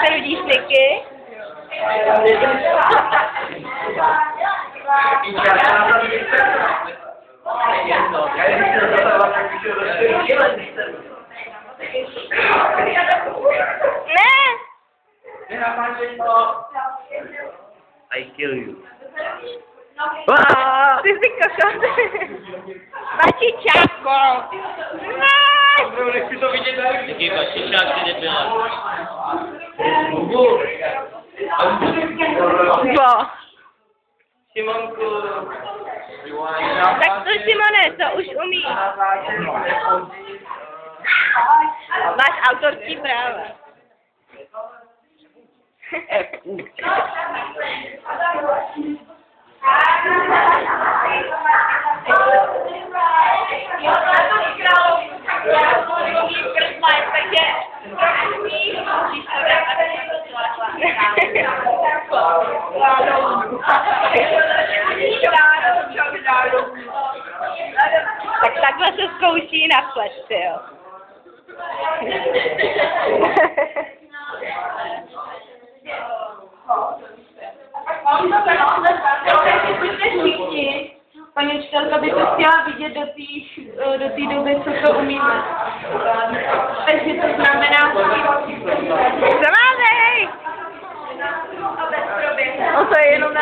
se nudíš, Niky? Ne! I kill you. Ty jsi kokot. Bačičáko! Ne! Nechci to vidět. Jaký bačičák ty nebyla? Bo. Simonku. Tak to Simone, to už umí. Máš autorský práva. Tak takhle se zkouší na flash, jo. Paní učitelka by to chtěla vidět do té doby, co to umíme. Takže to znamená... Co máme? O to je jenom na...